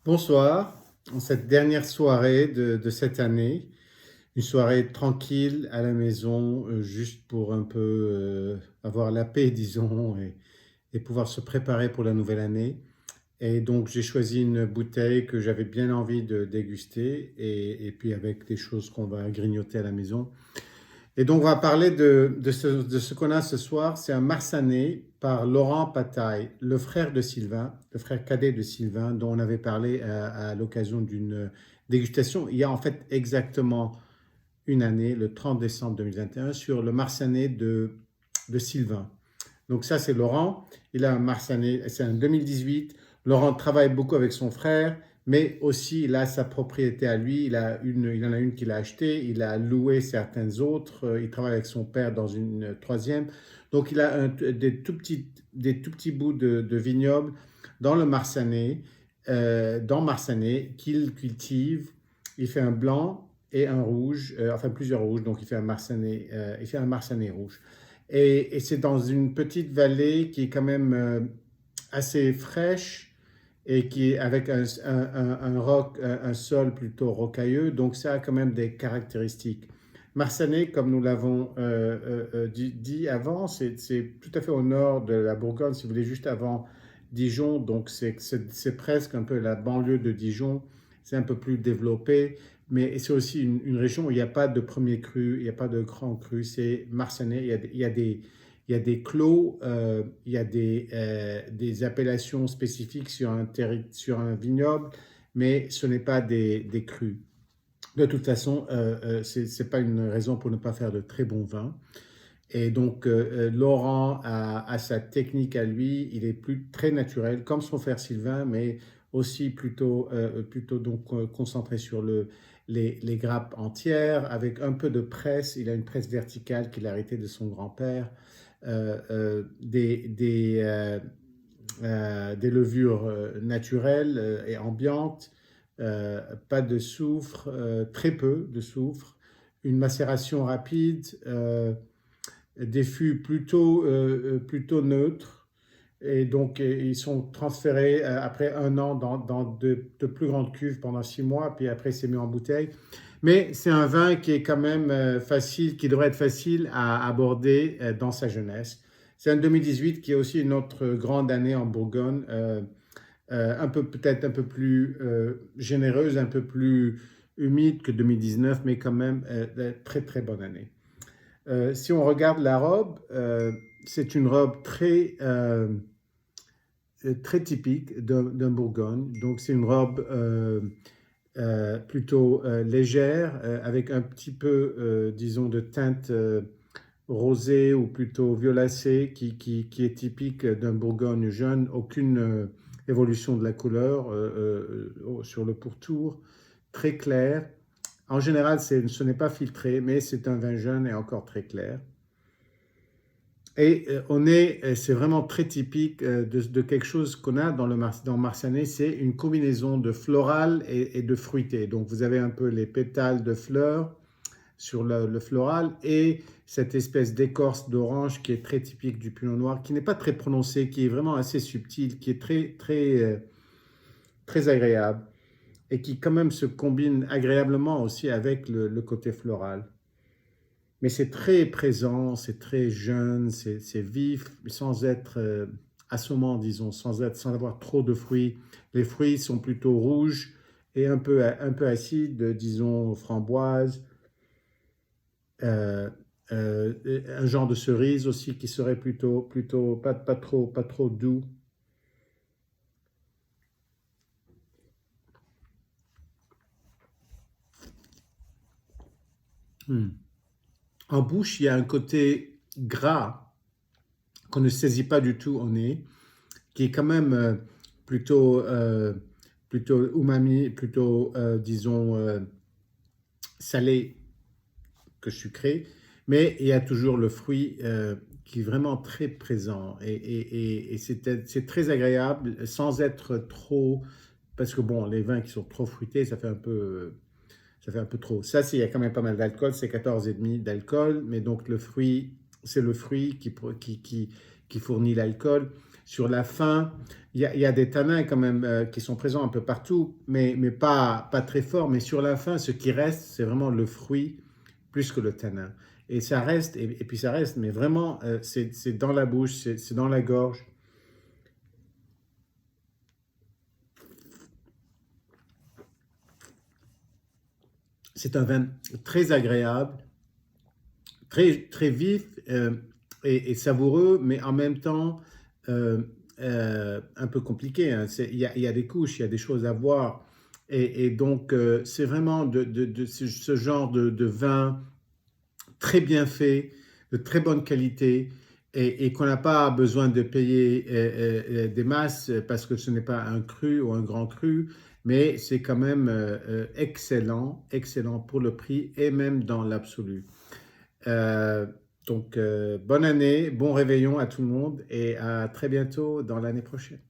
Bonsoir, en cette dernière soirée de cette année, une soirée tranquille à la maison, juste pour un peu avoir la paix, disons, et pouvoir se préparer pour la nouvelle année. Et donc j'ai choisi une bouteille que j'avais bien envie de déguster, et puis avec des choses qu'on va grignoter à la maison. Et donc, on va parler de ce qu'on a ce soir. C'est un Marsanais par Laurent Pataille, le frère de Sylvain, le frère cadet de Sylvain, dont on avait parlé à l'occasion d'une dégustation il y a en fait exactement une année, le 30 décembre 2021, sur le Marsanais de Sylvain. Donc ça, c'est Laurent. Il a un Marsanais, c'est un 2018. Laurent travaille beaucoup avec son frère, mais aussi il a sa propriété à lui. Il en a une qu'il a achetée. Il a loué certaines autres. Il travaille avec son père dans une troisième. Donc il a des tout petits bouts de vignoble dans le Marsanais, dans Marsanais, qu'il cultive. Il fait un blanc et un rouge, enfin plusieurs rouges. Donc il fait un Marsanais rouge. Et c'est dans une petite vallée qui est quand même assez fraîche et qui est avec un sol plutôt rocailleux, donc ça a quand même des caractéristiques. Marsanais, comme nous l'avons dit avant, c'est tout à fait au nord de la Bourgogne, si vous voulez, juste avant Dijon, donc c'est presque un peu la banlieue de Dijon, c'est un peu plus développé, mais c'est aussi une région où il n'y a pas de premier cru, il n'y a pas de grand cru, c'est Marsanais, il y a des clos, il y a des appellations spécifiques sur un vignoble, mais ce n'est pas des crus. De toute façon, ce n'est pas une raison pour ne pas faire de très bons vins. Et donc, Laurent a sa technique à lui, il est très naturel, comme son frère Sylvain, mais aussi plutôt donc concentré sur les grappes entières, avec un peu de presse. Il a une presse verticale qu'il a héritée de son grand-père, des levures naturelles et ambiantes, pas de soufre, très peu de soufre, une macération rapide, des fûts plutôt neutres. Et donc, ils sont transférés après un an dans de plus grandes cuves pendant 6 mois, puis après, c'est mis en bouteille. Mais c'est un vin qui est quand même facile, qui devrait être facile à aborder dans sa jeunesse. C'est un 2018 qui est aussi une autre grande année en Bourgogne, peut-être un peu plus généreuse, un peu plus humide que 2019, mais quand même très très bonne année. Si on regarde la robe, c'est une robe très typique d'un Bourgogne. Donc c'est une robe plutôt légère, avec un petit peu, disons, de teinte rosée ou plutôt violacée qui est typique d'un Bourgogne jeune. Aucune évolution de la couleur sur le pourtour, très clair. En général, ce n'est pas filtré, mais c'est un vin jeune et encore très clair. Et c'est vraiment très typique de quelque chose qu'on a dans Marsanais, c'est une combinaison de floral et de fruité. Donc vous avez un peu les pétales de fleurs sur le floral et cette espèce d'écorce d'orange qui est très typique du pinot noir, qui n'est pas très prononcé, qui est vraiment assez subtil, qui est très, très, très agréable et qui quand même se combine agréablement aussi avec le côté floral. Mais c'est très présent, c'est très jeune, c'est vif, sans être assommant, disons, sans avoir trop de fruits. Les fruits sont plutôt rouges et un peu acides, disons, framboise, euh, un genre de cerise aussi qui serait plutôt pas trop doux. Hmm. En bouche, il y a un côté gras qu'on ne saisit pas du tout au nez, qui est quand même plutôt, euh, plutôt umami, plutôt, disons, salé que sucré, mais il y a toujours le fruit qui est vraiment très présent et c'est très agréable sans être trop, parce que bon, les vins qui sont trop fruités, ça fait un peu trop. Ça, il y a quand même pas mal d'alcool, c'est 14,5 d'alcool, mais donc c'est le fruit qui fournit l'alcool. Sur la fin, il y a des tanins quand même qui sont présents un peu partout, mais pas très forts. Mais sur la fin, ce qui reste, c'est vraiment le fruit plus que le tanin. Et ça reste, et puis ça reste, mais vraiment, c'est dans la bouche, c'est dans la gorge. C'est un vin très agréable, très vif et savoureux, mais en même temps euh, un peu compliqué, hein. Il y a des couches, il y a des choses à voir. Et donc, c'est vraiment de ce genre de vin très bien fait, de très bonne qualité, et qu'on n'a pas besoin de payer des masses parce que ce n'est pas un cru ou un grand cru, mais c'est quand même excellent, excellent pour le prix et même dans l'absolu. Euh, donc, bonne année, bon réveillon à tout le monde et à très bientôt dans l'année prochaine.